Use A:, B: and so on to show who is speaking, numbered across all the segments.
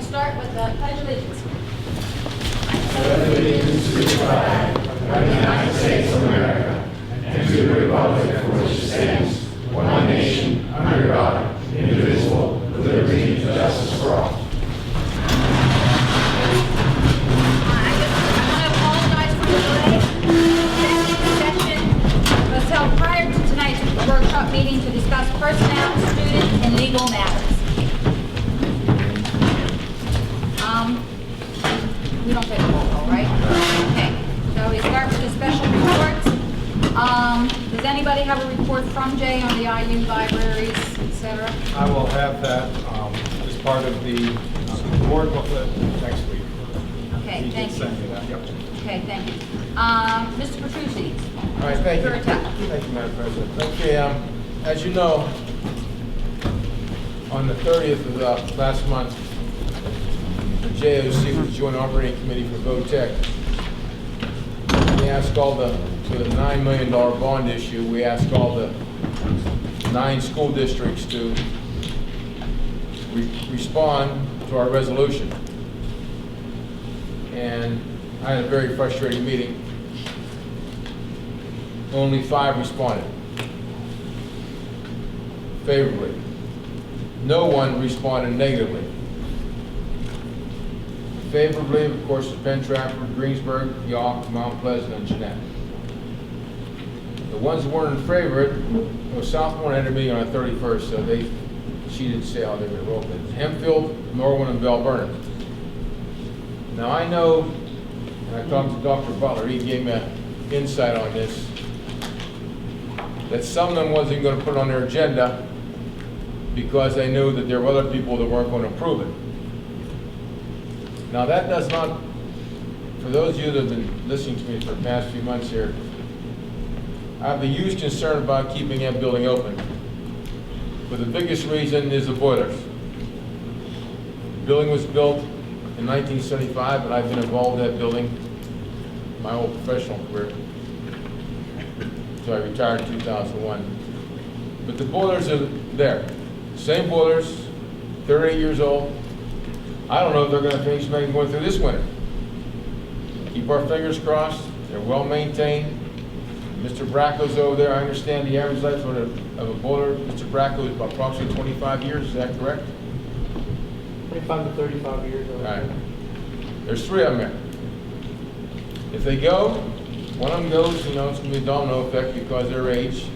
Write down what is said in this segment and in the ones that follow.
A: start with the Pledge of Allegiance.
B: Pledge allegiance to the flag of the United States of America and to the republic for which it stands, one nation, under God, indivisible, with liberty and justice for all.
A: I want to apologize for the delay. This session was held prior to tonight's workshop meeting to discuss personnel, student, and legal matters. We don't take a roll call, right? Okay, so we start with the special reports. Does anybody have a report from Jay on the IU libraries, etc.?
C: I will have that as part of the board booklet next week.
A: Okay,
C: He
A: thank
C: did
A: you.
C: send me that, yep.
A: Okay, thank you. Mr. Petrucci?
D: All right, thank you.
A: Currituck.
D: Thank you, Madam President. Okay, as you know, on the 30th of last month, the JOC, the Joint Operating Committee for VOTEC, we asked all the $9 million bond issue, we asked all the 9 school districts to respond to our resolution. And I had a very frustrating meeting. Only 5 responded favorably. No one responded negatively. Favorably, of course, is Penn Trafford, Greensburg, York, Mount Pleasant, and Jeanette. The ones that weren't in favor, Southmore had a meeting on the 31st, so she didn't say how they were rolled. Hempfield, Norwin, and Bell Vernon. Now I know, and I talked to Dr. Butler, he gave me an insight on this, that some of them wasn't going to put it on their agenda because they knew that there were other people that weren't going to approve it. Now that does not, for those of you that have been listening to me for the past few months here, I have a huge concern about keeping that building open. But the biggest reason is the boilers. The building was built in 1975, and I've been involved in that building my whole professional career. So I retired in 2001. But the boilers are there. Same boilers, 38 years old. I don't know if they're going to finish making going through this winter. Keep our fingers crossed. They're well maintained. Mr. Bracco's over there. I understand the average life of a boiler, Mr. Bracco, is approximately 25 years. Is that correct?
E: 25 to 35 years old.
D: All right. There's 3 of them there. If they go, one of them goes, it's going to be a domino effect because of their age.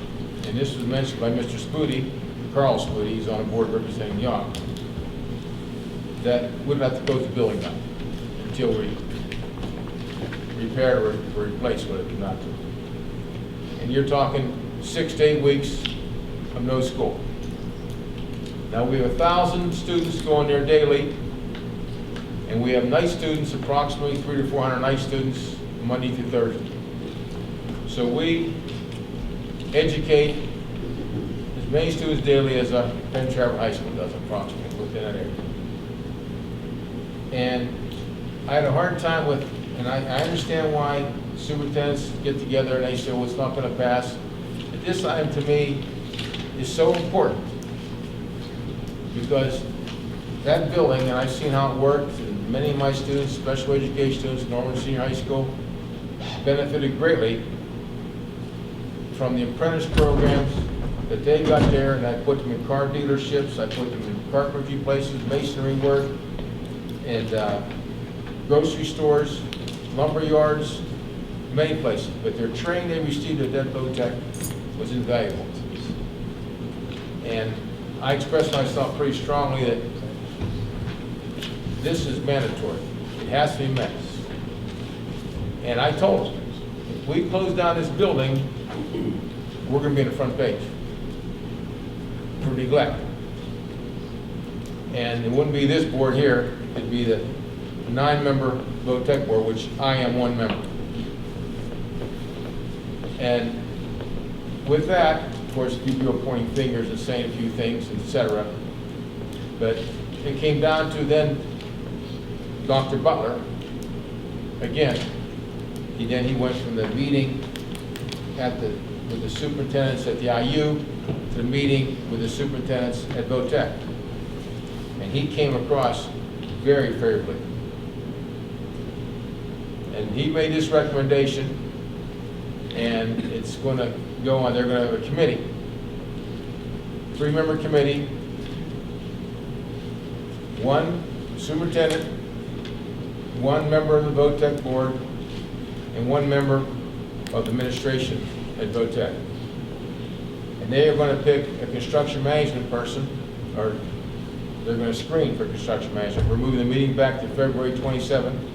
D: And this was mentioned by Mr. Spooty, Carl Spooty, he's on a board representing York, that we'd have to close the building down until we repair or replace what it's not to. And you're talking 6 to 8 weeks of no school. Now we have 1,000 students going there daily, and we have night students, approximately 300 to 400 night students, Monday through Thursday. So we educate as many students daily as Penn Trafford High School does, approximately, within that area. And I had a hard time with, and I understand why superintendents get together and they say, well, it's not going to pass. But this item to me is so important because that building, and I've seen how it works, and many of my students, special education students, Norman Senior High School, benefited greatly from the apprentice programs that they got there, and I put them in car dealerships, I put them in carpentry places, masonry work, and grocery stores, lumber yards, many places. But their training they received at that VOTEC was invaluable. And I expressed myself pretty strongly that this is mandatory. It has to be met. And I told them, if we close down this building, we're going to be on the front page for neglect. And it wouldn't be this board here, it'd be the 9-member VOTEC board, which I am 1 member. And with that, of course, people are pointing fingers and saying a few things, etc. But it came down to then Dr. Butler, again, he went from the meeting with the superintendents at the IU to the meeting with the superintendents at VOTEC. And he came across very favorably. And he made this recommendation, and it's going to go on, they're going to have a committee, 3-member committee, 1 superintendent, 1 member of the VOTEC board, and 1 member of the administration at VOTEC. And they are going to pick a construction management person, or they're going to screen for construction management. We're moving the meeting back to February 27th.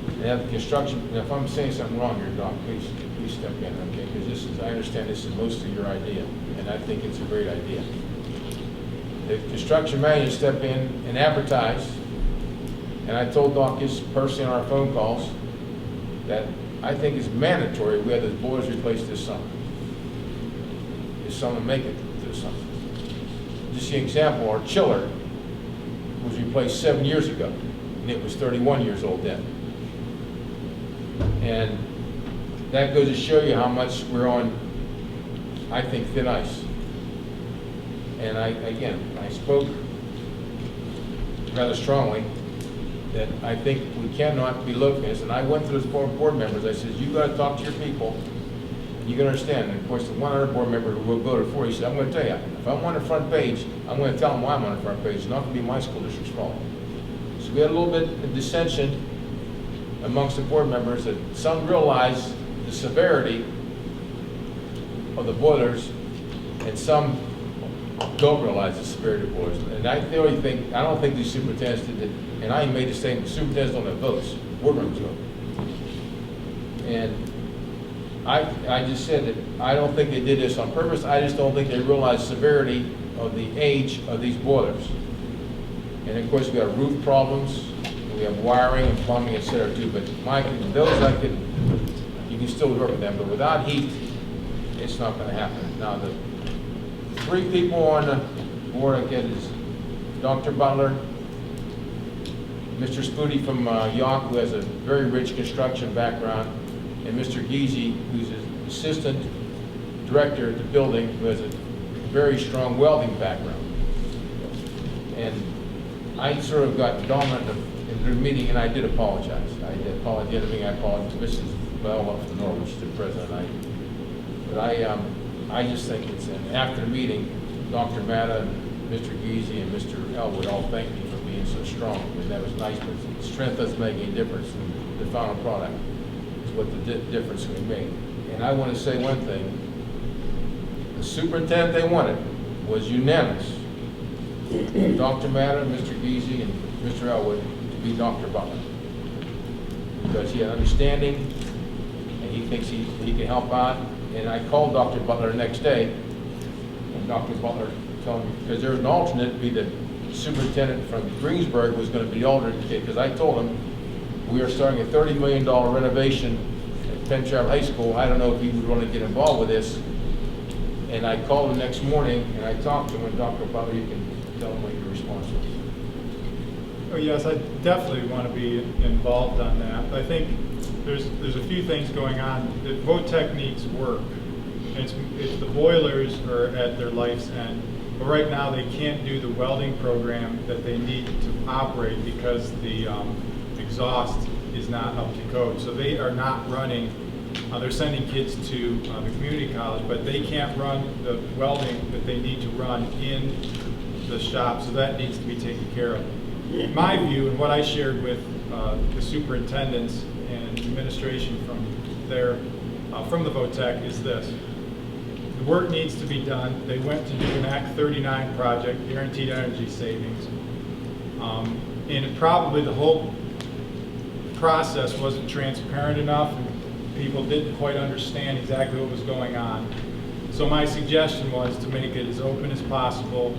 D: And have the construction, and if I'm saying something wrong here, Doc, please step in, okay? Because this is, I understand this is mostly your idea, and I think it's a great idea. The construction manager step in and advertise, and I told Doc this personally on our phone calls, that I think it's mandatory we have those boilers replaced this summer. If someone make it this summer. Just the example, our chiller was replaced 7 years ago, and it was 31 years old then. And that goes to show you how much we're on, I think, thin ice. And I spoke rather strongly that I think we cannot be looking at this. And I went to those board members, I said, you gotta talk to your people, you gotta understand. And of course, the one other board member who voted for, he said, I'm gonna tell you, if I'm on the front page, I'm gonna tell them why I'm on the front page. It's not gonna be my school district's fault. So we had a little bit of dissension amongst the board members, that some realize the severity of the boilers and some don't realize the severity of boilers. And I don't think these superintendents did it, and I made the statement, superintendents don't have votes, board members vote. And I just said that I don't think they did this on purpose, I just don't think they realized the severity of the age of these boilers. And of course, we got roof problems, we have wiring and plumbing, et cetera, too, but Mike, those you can still work with them, but without heat, it's not gonna happen. Now, the 3 people on the board I get is Dr. Butler, Mr. Spooty from York, who has a very rich construction background, and Mr. Geezy, who's an assistant director at the building, who has a very strong welding background. And I sort of got dominant in the meeting, and I did apologize. I did apologize. At the meeting, I apologized to Mrs. Bell from Norwich, the president. But I just think it's, and after the meeting, Dr. Matta, Mr. Geezy, and Mr. Elwood all thanked me for being so strong, and that was nice, but strength doesn't make any difference in the final product. It's what the difference we made. And I want to say one thing. The superintendent they wanted was unanimous. Dr. Matta, Mr. Geezy, and Mr. Elwood to be Dr. Butler. Because he had understanding, and he thinks he can help out. And I called Dr. Butler the next day, and Dr. Butler told me, because there was an alternate to be the superintendent from Greensburg was going to be the alternate, because I told him we are starting a $30 million renovation at Penn Trafford High School. I don't know if he would want to get involved with this. And I called him next morning, and I talked to him, and Dr. Butler, you can tell him what your response was.
F: Oh, yes, I definitely want to be involved on that. I think there's a few things going on. The VOTEC needs work. It's the boilers are at their life's end. But right now, they can't do the welding program that they need to operate because the exhaust is not up to code. So they are not running, they're sending kids to the community college, but they can't run the welding that they need to run in the shop, so that needs to be taken care of. My view, and what I shared with the superintendents and administration from there, from the VOTEC, is this. The work needs to be done. They went to do an Act 39 project, guaranteed energy savings. And probably the whole process wasn't transparent enough, and people didn't quite understand exactly what was going on. So my suggestion was to make it as open as possible,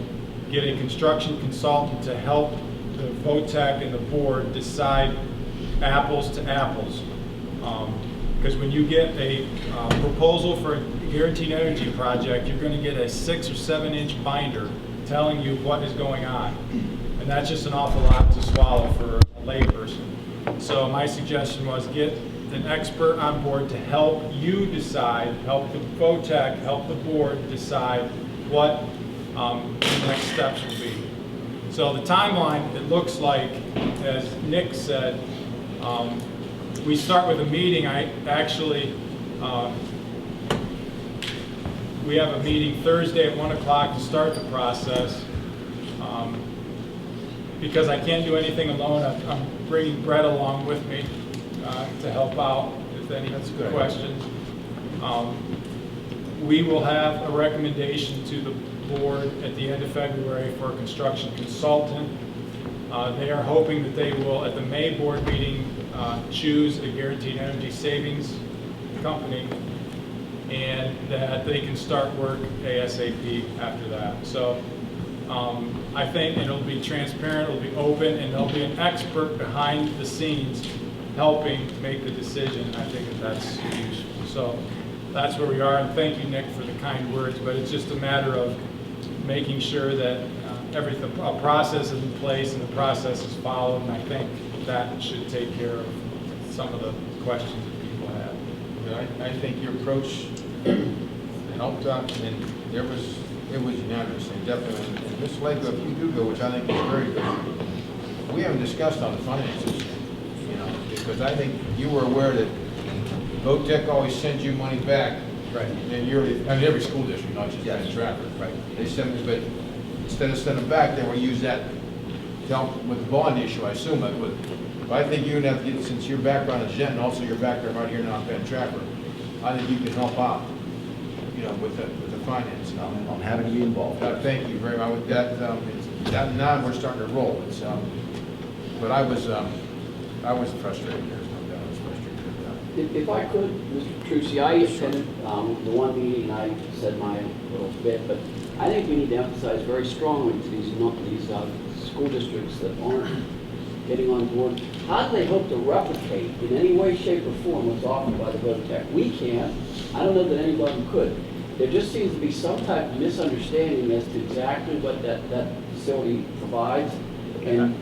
F: get a construction consultant to help the VOTEC and the board decide apples to apples. Because when you get a proposal for a guaranteed energy project, you're going to get a 6 or 7 inch binder telling you what is going on. And that's just an awful lot to swallow for a layperson. So my suggestion was get an expert on board to help you decide, help the VOTEC, help the board decide what the next steps will be. So the timeline, it looks like, as Nick said, we start with a meeting. We have a meeting Thursday at 1 o'clock to start the process. Because I can't do anything alone, I'm bringing Brett along with me to help out if any questions. We will have a recommendation to the board at the end of February for a construction consultant. They are hoping that they will, at the May board meeting, choose a guaranteed energy savings company, and that they can start work ASAP after that. So I think it'll be transparent, it'll be open, and there'll be an expert behind the scenes helping make the decision. I think that's useful. So that's where we are, and thank you, Nick, for the kind words, but it's just a matter of making sure that a process is in place and the process is followed, and I think that should take care of some of the questions that people have.
D: I think your approach helped out, and it was unanimous, and definitely. And Ms. Lake, if you do go, which I think is very good, we haven't discussed on the finances, because I think you were aware that VOTEC always sends you money back.
G: Right.
D: And yearly, I mean, every school district, not just
G: Yes.
D: Trafford.
G: Right.
D: They send me, but instead of sending back, they will use that to help with the bond issue, I assume it would. But I think you're gonna have to get, since your background is Jet and also your background right here in North Bend Trafford, I think you can help out, with the finance.
G: I'm happy to be involved.
D: Thank you very much. With that, now we're starting to roll. It's, but I was frustrated. There's no doubt I was frustrated with that.
H: If I could, Mr. Petrucci, I attended the one meeting, and I said my little bit, but I think we need to emphasize very strongly to these school districts that aren't getting on board, how do they hope to replicate in any way, shape, or form what's offered by the VOTEC? We can't. I don't know that anybody could. There just seems to be some type of misunderstanding as to exactly what that facility provides. And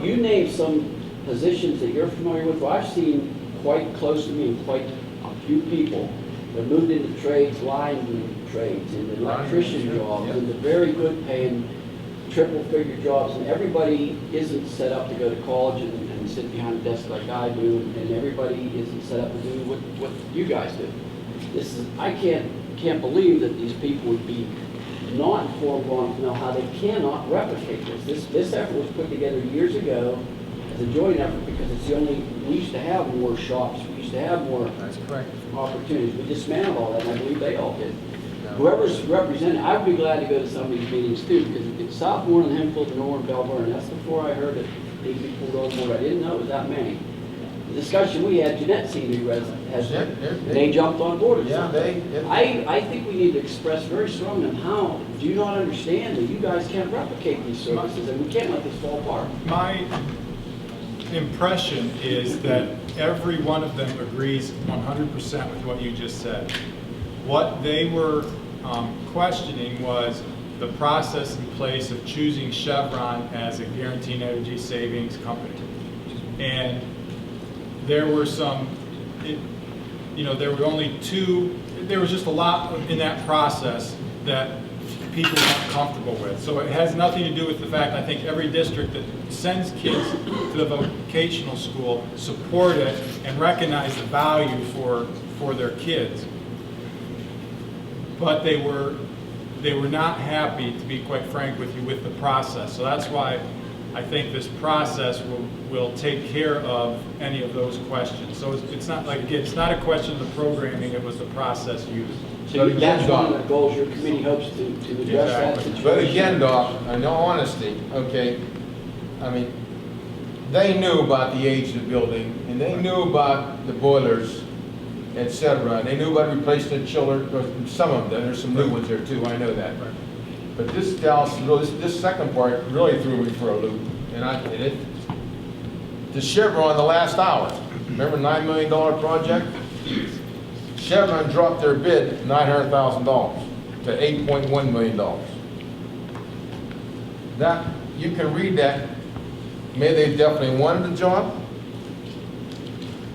H: you named some positions that you're familiar with. Well, I've seen quite close to me and quite a few people that moved into trades, lineman trades, and electrician jobs, and the very good paying triple-figure jobs, and everybody isn't set up to go to college and sit behind a desk like I do, and everybody isn't set up to do what you guys do. I can't believe that these people would be not informed on to know how they cannot replicate this. This effort was put together years ago as a joint effort because it's the only, we used to have more shops, we used to have more opportunities. We dismantled all that, and I believe they all did. Whoever's represented, I would be glad to go to some of these meetings too, because it's South Warren, Hempfield, Norwood, Belleville, and that's before I heard that these people pulled on board. I didn't know it was that many. The discussion we had, Jeanette senior has, they jumped on board. I think we need to express very strongly on how do you not understand that you guys can't replicate these services, and we can't let this fall apart.
F: My impression is that every one of them agrees 100% with what you just said. What they were questioning was the process in place of choosing Chevron as a guaranteed energy savings company. And there were there were only two, there was just a lot in that process that people weren't comfortable with. So it has nothing to do with the fact, I think every district that sends kids to the vocational school support it and recognize the value for their kids. But they were not happy, to be quite frank with you, with the process. So that's why I think this process will take care of any of those questions. So it's not like, again, it's not a question of the programming, it was the process used.
H: So that's one of the goals your committee hopes to address that situation.
D: But again, Doc, in all honesty, okay, I mean, they knew about the age of the building, and they knew about the boilers, etc. They knew about replacing the chiller, some of them, there's some new ones there too, I know that.
F: Right.
D: But this second part really threw me for a loop, the Chevron, the last hour, remember $9 million project? Chevron dropped their bid $900,000 to $8.1 million. That, you can read that, maybe they definitely wanted the job.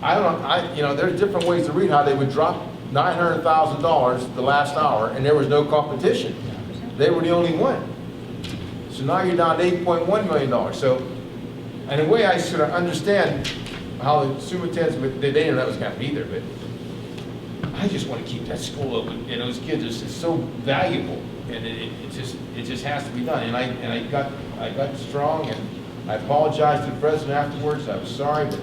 D: I don't know, there's different ways to read how they would drop $900,000 the last hour and there was no competition. They were the only one. So now you're down to $8.1 million. So, in a way, I sort of understand how the superintendents, but they didn't know that was going to be there, but I just want to keep that school open, and those kids are just so valuable, and it just has to be done. And I got strong, and I apologized to the president afterwards. I was sorry, but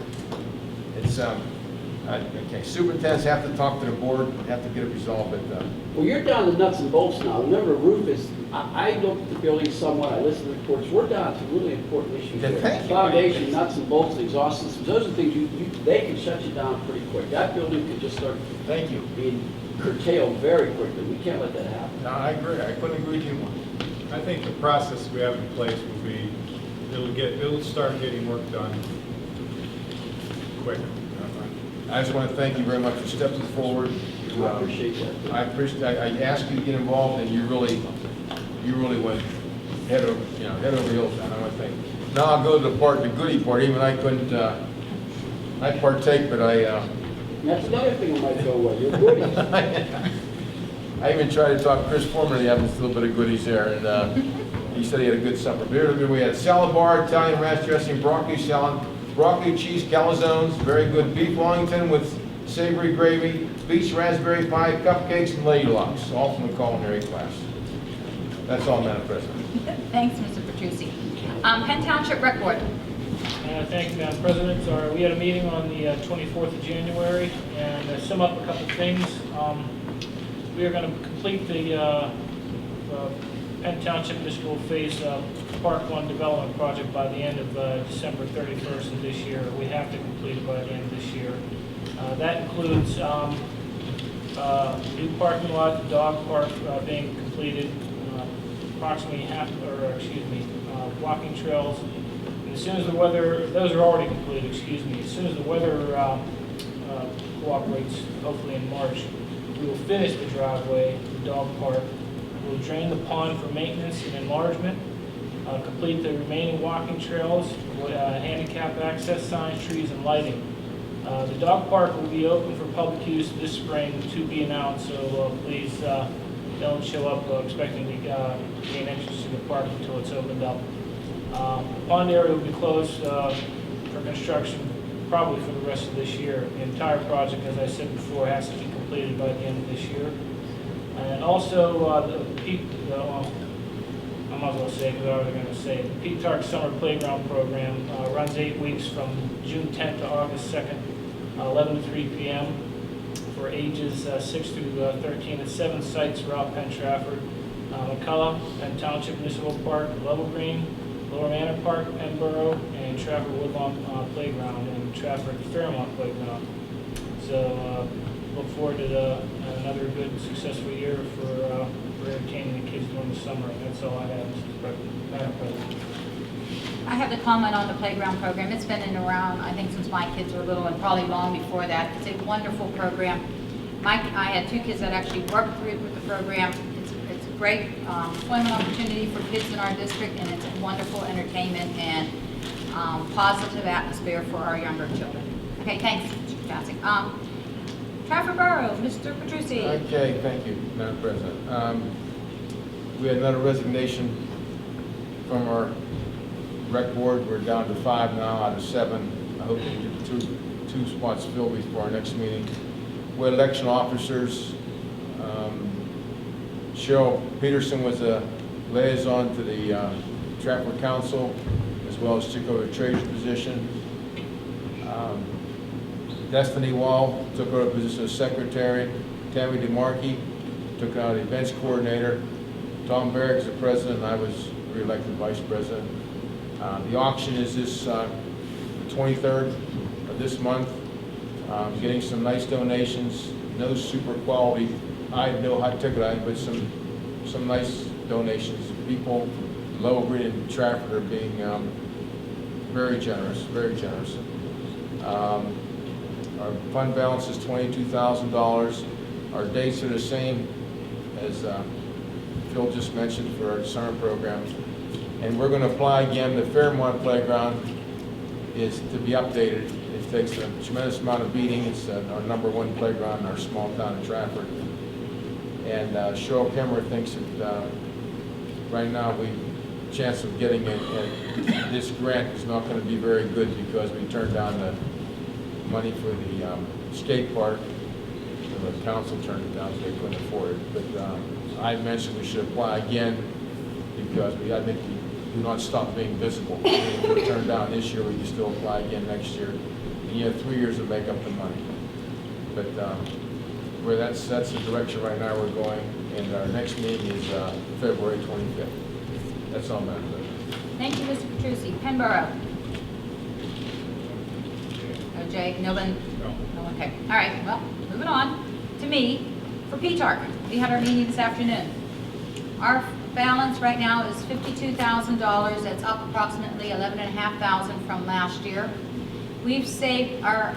D: it's okay. Superintendents have to talk to the board, have to get it resolved. But
H: Well, you're down to nuts and bolts now. Remember, roof is, I looked at the building somewhat, I listened to the reports, we're down to really important issues
D: Yeah,
H: here.
D: thank you.
H: Foundation, nuts and bolts, exhaust systems, those are things they can shut you down pretty quick. That building could just start
D: thank you.
H: being curtailed very quickly. We can't let that happen.
D: No, I agree. I couldn't agree with you more.
F: I think the process we have in place will be, it'll start getting work done quick.
D: I just want to thank you very much for stepping forward.
H: I appreciate that.
D: I asked you to get involved, and you really went head over heels. And I want to thank you. Now I'll go to the goodie part. Even I couldn't, I partake, but
H: That's another thing that might go well, you're goodies.
D: I even tried to talk Chris Foreman to have a little bit of goodies there, and he said he had a good supper. We had a salad bar, Italian ranch dressing, broccoli salad, broccoli cheese calzones, very good beef Wellington with savory gravy, beach raspberry pie, cupcakes, and ladylocks, all from the culinary class. That's all, Madam President.
A: Thanks, Mr. Petrucci. Penn Township Rec Board.
E: Thank you, Madam President. So we had a meeting on the 24th of January, and to sum up a couple of things, we are going to complete the Penn Township Municipal Phase Park 1 development project by the end of December 31st of this year. We have to complete it by the end of this year. That includes new parking lot, the dog park being completed, approximately walking trails. And as soon as the weather, those are already completed, as soon as the weather cooperates, hopefully in March, we will finish the driveway, the dog park. We'll drain the pond for maintenance and enlargement, complete the remaining walking trails, handicap access signs, trees, and lighting. The dog park will be open for public use this spring, to be announced, so please don't show up expecting to gain entrance to the park until it's opened up. The pond area will be closed for construction probably for the rest of this year. The entire project, as I said before, has to be completed by the end of this year. And also, I might as well say it because I was going to say it. The P-TARC Summer Playground Program runs 8 weeks from June 10th to August 2nd, 11 to 3 p.m. for ages 6 through 13 at 7 sites throughout Penn Trafford, McCullough, Penn Township Municipal Park, Level Green, Lower Manor Park, Penborough, and Trafford Woodlawn Playground, and Trafford Fairmont Playground. So look forward to another good, successful year for entertaining the kids during the summer. That's all I have, Madam President.
A: I have to comment on the playground program. It's been in around, I think, since my kids were little and probably long before that. It's a wonderful program. I had 2 kids that actually worked through it with the program. It's a great employment opportunity for kids in our district, and it's a wonderful entertainment and positive atmosphere for our younger children. Okay, thanks, Mr. Johnson. Trafford Borough, Mr. Petrucci.
D: Okay, thank you, Madam President. We had another resignation from our rec board. We're down to 5 now out of 7. I hope we get two spots filled before our next meeting. We had election officers. Cheryl Peterson was a liaison to the Trafford Council, as well as took over the treasurer's position. Destiny Wall took over the position of secretary. Tammy DeMarkey took on the events coordinator. Tom Barrick is the president, and I was re-elected vice president. The auction is this 23rd of this month. Getting some nice donations. No super quality, no high ticket items, but some nice donations. People, Level Green and Trafford are being very generous, very generous. Our fund balance is $22,000. Our dates are the same as Phil just mentioned for our summer program. And we're going to apply again. The Fairmont Playground is to be updated. It takes a tremendous amount of beating. It's our #1 playground in our small town of Trafford. And Cheryl Kemmer thinks that right now we chance of getting it, this grant is not going to be very good because we turned down the money for the skate park. The council turned it down, so they couldn't afford it. But I mentioned we should apply again because I think we do not stop being visible. If we turn down this year, we can still apply again next year. And you have 3 years to make up the money. But where that's the direction right now we're going. And our next meeting is February 25th. That's all, Madam President.
A: Thank you, Mr. Petrucci. Penborough? No, Jay? No one? No. Okay. All right, well, moving on to me for PTARC. We had our meeting this afternoon. Our balance right now is $52,000. That's up approximately $11,500 from last year. We've saved our,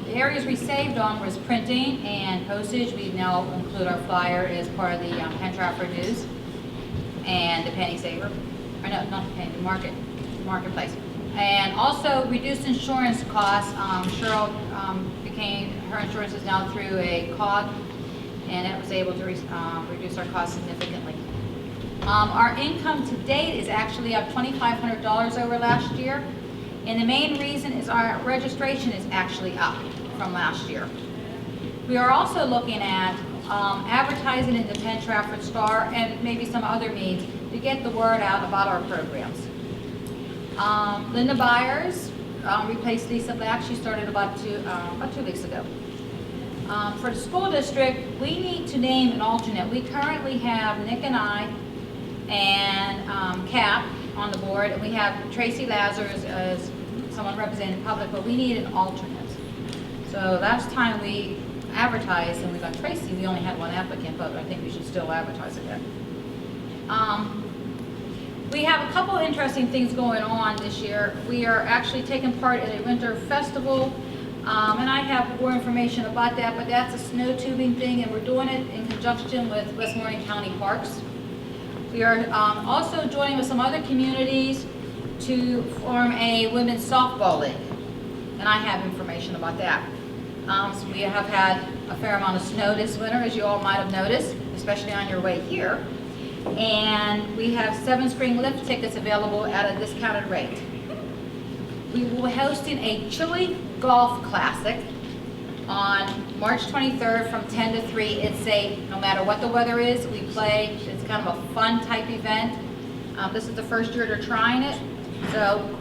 A: the areas we saved on was printing and postage. We now include our flyer as part of the Penn Trafford News and the penny saver. Or no, not the penny, the marketplace. And also reduced insurance costs. Cheryl her insurance is now through a COG, and it was able to reduce our costs significantly. Our income to date is actually up $2,500 over last year. And the main reason is our registration is actually up from last year. We are also looking at advertising in the Penn Trafford Star and maybe some other means to get the word out about our programs. Linda Byers replaced Lisa Black. She started about two weeks ago. For the school district, we need to name an alternate. We currently have Nick and I and Cap on the board, and we have Tracy Lazarus as someone representing the public, but we need an alternate. So last time we advertised and we got Tracy, we only had one applicant, but I think we should still advertise again. We have a couple interesting things going on this year. We are actually taking part in a winter festival, and I have more information about that, but that's a snow tubing thing, and we're doing it in conjunction with Westmoreland County Parks. We are also joining with some other communities to form a women's softball league, and I have information about that. So we have had a fair amount of snow this winter, as you all might have noticed, especially on your way here. And we have 7 spring lift tickets available at a discounted rate. We will be hosting a chili golf classic on March 23rd from 10 to 3. It's no matter what the weather is, we play. It's kind of a fun type event. This is the first year they're trying it, so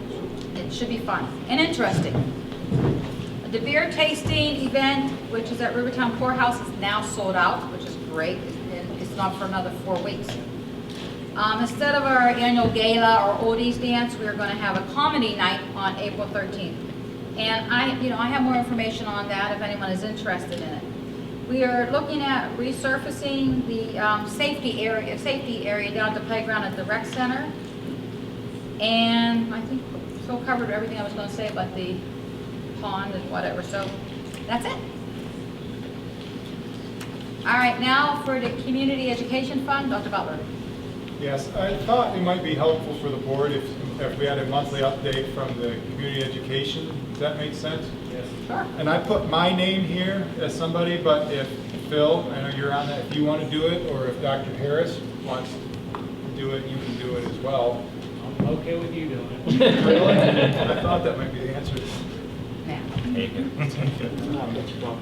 A: it should be fun and interesting. The beer tasting event, which is at Rivertown Poorhouse, is now sold out, which is great, and it's not for another 4 weeks. Instead of our annual gala or oldies dance, we are going to have a comedy night on April 13th. And I have more information on that if anyone is interested in it. We are looking at resurfacing the safety area down at the playground at the rec center. And I think Phil covered everything I was going to say about the pond and whatever. So that's it. All right, now for the Community Education Fund, Dr. Butler.
F: Yes, I thought it might be helpful for the board if we had a monthly update from the community education. Does that make sense?
E: Yes.
A: Sure.
F: And I put my name here as somebody, but if Phil, I know you're on that, if you want to do it, or if Dr. Harris wants to do it, you can do it as well.
E: I'm okay with you doing it.
F: Really? I thought that might be the answer.
A: Now.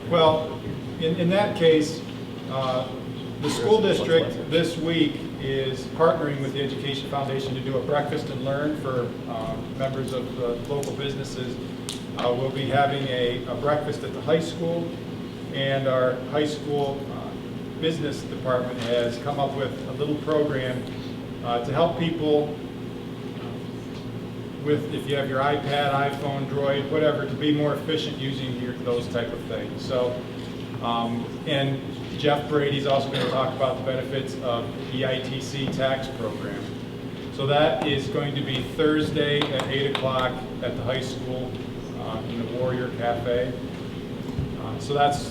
F: Well, in that case, the school district this week is partnering with the Education Foundation to do a breakfast and learn for members of local businesses. We'll be having a breakfast at the high school, and our high school business department has come up with a little program to help people with, if you have your iPad, iPhone, Droid, whatever, to be more efficient using those type of things. So, and Jeff Brady's also going to talk about the benefits of the EITC tax program. So that is going to be Thursday at 8 o'clock at the high school in the Warrior Cafe. So that's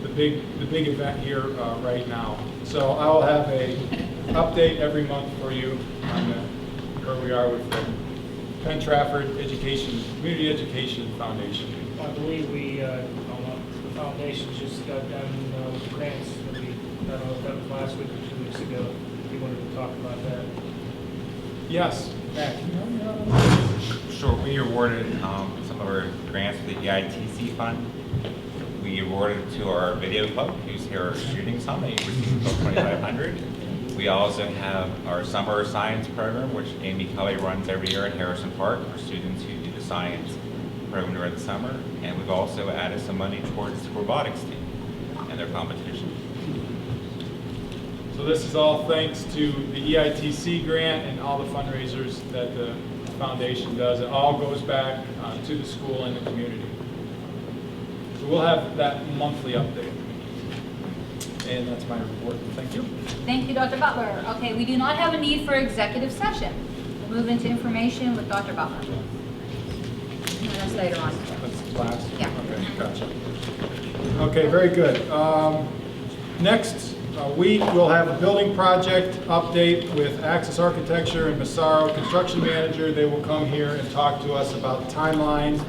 F: the big event here right now. So I'll have a update every month for you on where we are with the Penn Trafford Community Education Foundation.
E: I believe the foundation just got done with grants. I don't know if that was last week or 2 weeks ago. If you wanted to talk about that.
F: Yes, Matt, can you help me out on that?
G: Sure, we awarded some of our grants for the EITC fund. We awarded to our video club, who's here shooting some, they received about $2,500. We also have our summer science program, which Amy Kelly runs every year at Harrison Park for students who do the science program during the summer. And we've also added some money towards the robotics team and their competition.
F: So this is all thanks to the EITC grant and all the fundraisers that the foundation does. It all goes back to the school and the community. So we'll have that monthly update. And that's my report. Thank you.
A: Thank you, Dr. Butler. Okay, we do not have a need for executive session. We'll move into information with Dr. Butler. And that's later on.
F: That's last?
A: Yeah.
F: Okay, gotcha. Okay, very good. Next week, we'll have a building project update with Axis Architecture and Massaro Construction Manager. They will come here and talk to us about timelines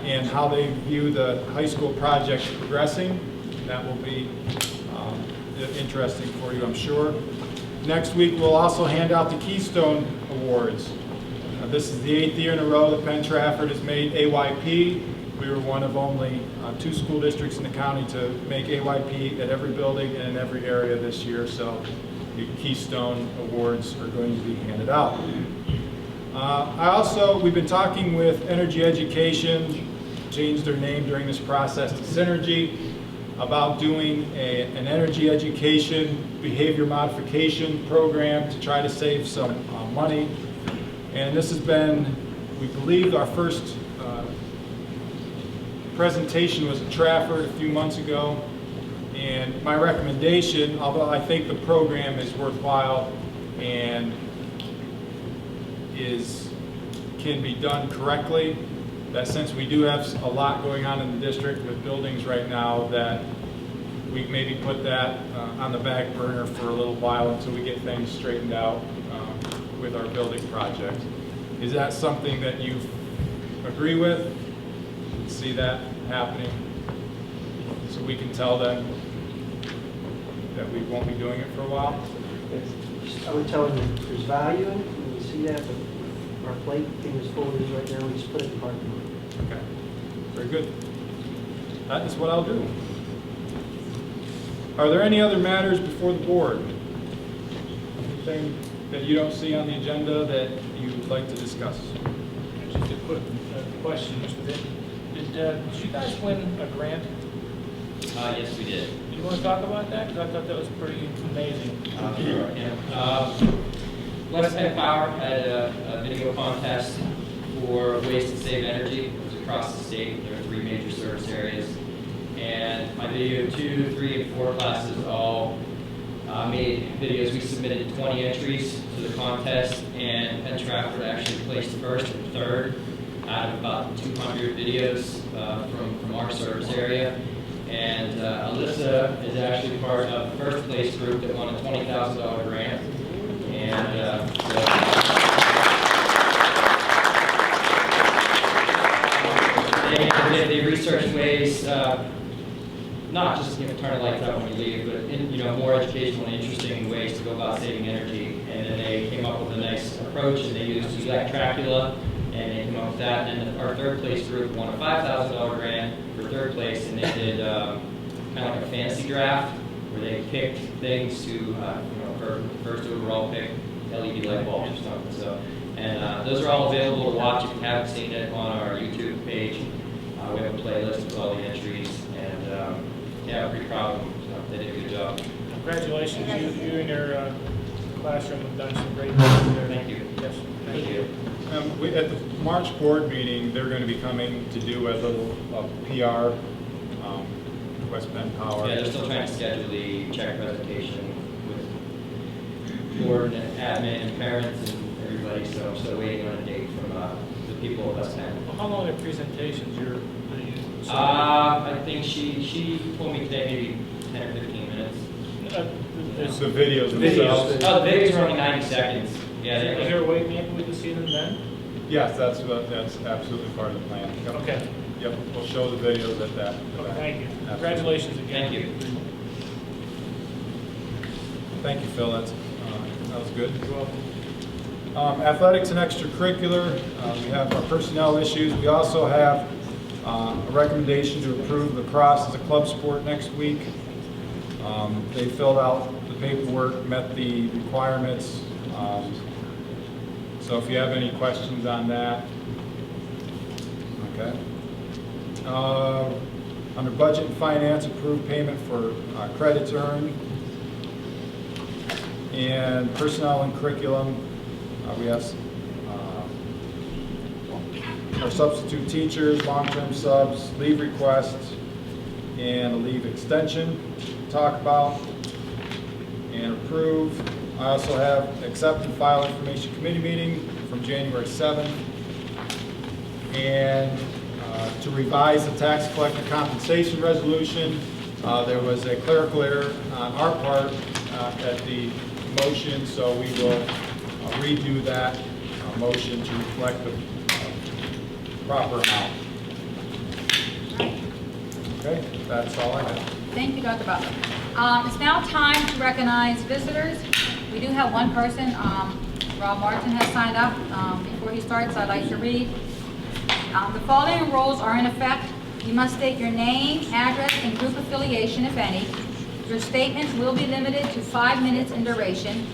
F: and how they view the high school project progressing. That will be interesting for you, I'm sure. Next week, we'll also hand out the Keystone Awards. This is the 8th year in a row that Penn Trafford has made AYP. We were one of only 2 school districts in the county to make AYP at every building and in every area this year, so the Keystone Awards are going to be handed out. We've been talking with Energy Education, changed their name during this process to Synergy, about doing an energy education behavior modification program to try to save some money. And this has been, we believe, our first presentation was at Trafford a few months ago. And my recommendation, although I think the program is worthwhile and can be done correctly, that since we do have a lot going on in the district with buildings right now, that we maybe put that on the back burner for a little while until we get things straightened out with our building project. Is that something that you agree with? See that happening? So we can tell them that we won't be doing it for a while?
I: I would tell them there's value in it, and we see that, but our plate thing is full of these right now, we just put it in parking lot.
F: Okay, very good. That is what I'll do. Are there any other matters before the board? Anything that you don't see on the agenda that you'd like to discuss?
E: Just a quick question, Mr. Vitt. Did you guys win a grant?
J: Yes, we did.
E: Do you want to talk about that? Because I thought that was pretty amazing.
J: West Penn Power had a video contest for ways to save energy. It was across the state. There were 3 major service areas. And my video 2, 3, and 4 classes all made videos. We submitted 20 entries to the contest, and Penn Trafford actually placed first and third out of about 200 videos from our service area. And Alyssa is actually part of the first place group that won a $20,000 grant. And they researched ways, not just turn the lights out when you leave, but more educational and interesting ways to go about saving energy. And then they came up with a nice approach, and they used Electracula, and they came up with that. And our third place group won a $5,000 grant for third place, and they did kind of like a fantasy draft where they picked things to, for first overall pick LED light bulbs or something. So, and those are all available to watch if you haven't seen it on our YouTube page. We have a playlist with all the entries, and yeah, I'm pretty proud of them. So they did a good job.
E: Congratulations, you and your classroom have done some great work there.
J: Thank you.
E: Yes.
J: Thank you.
F: At the March board meeting, they're going to be coming to do a little PR, West Penn Power.
J: Yeah, they're still trying to schedule the check presentation with board and admin and parents and everybody, so I'm still waiting on a date from the people of West Penn.
E: Well, how long are presentations?
J: I think she told me today maybe 10 or 15 minutes.
F: It's the videos themselves.
J: Oh, the videos are only 90 seconds. Yeah.
E: Is there a way maybe we can see them then?
F: Yes, that's absolutely part of the plan. Yep.
E: Okay.
F: Yep, we'll show the videos at that.
E: Okay, thank you.
F: Absolutely.
E: Congratulations again.
J: Thank you.
F: Thank you, Phil. That was good.
E: You're welcome.
F: Athletics and extracurricular, we have our personnel issues. We also have a recommendation to approve lacrosse as a club sport next week. They filled out the paperwork, met the requirements. So if you have any questions on that. Okay. Under budget and finance, approved payment for credits earned. And personnel and curriculum, we have our substitute teachers, long-term subs, leave requests, and a leave extension to talk about and approve. I also have accept and file information committee meeting from January 7th. And to revise the tax collector compensation resolution, there was a clerical error on our part at the motion, so we will redo that motion to reflect the proper amount. Okay, that's all I have.
A: Thank you, Dr. Butler. It's now time to recognize visitors. We do have one person, Rob Martin has signed up. Before he starts, I'd like to read. The following rules are in effect. You must state your name, address, and group affiliation, if any. Your statements will be limited to 5 minutes in duration.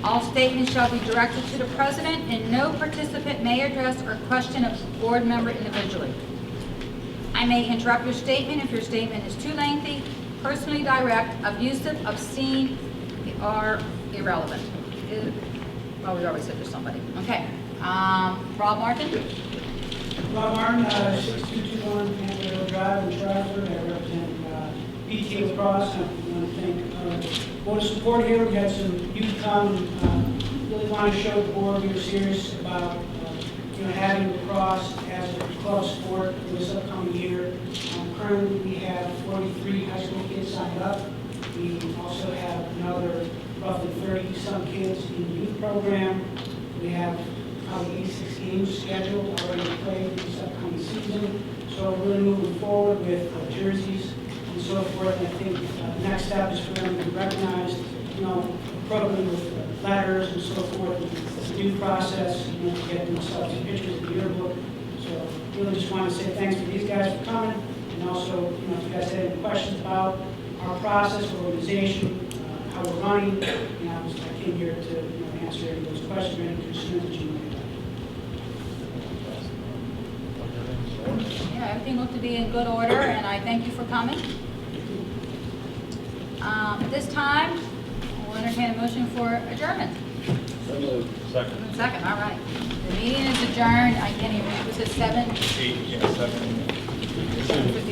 A: All statements shall be directed to the president, and no participant may address or question a board member individually. I may interrupt your statement if your statement is too lengthy, personally direct, abusive, obscene, or irrelevant. Well, we already said there's somebody. Okay. Rob Martin?
K: Rob Martin, 6221 Panther Drive in Stratford. I represent PT Lacrosse. I want to thank board of support here. We had some youth come, really want to show the board we were serious about having lacrosse as a club sport for this upcoming year. Currently, we have 43 high school kids signed up. We also have another roughly 30-some kids in the youth program. We have probably 86 games scheduled already played this upcoming season. So we're really moving forward with jerseys and so forth. And I think the next step is for them to be recognized, appropriately with letters and so forth. It's a due process, to get themselves pictures of the yearbook. So really just want to say thanks to these guys for coming. And also, if you guys have any questions about our process, our organization, how we're running, I came here to answer any of those questions or any concerns that you might have.
A: Yeah, everything looked to be in good order, and I thank you for coming. At this time, we'll entertain a motion for adjournment.
H: So moved.
F: Second.
A: Second, all right. The meeting is adjourned. I can't even, was it 7?
F: 8, yeah, 7.
A: 7:50.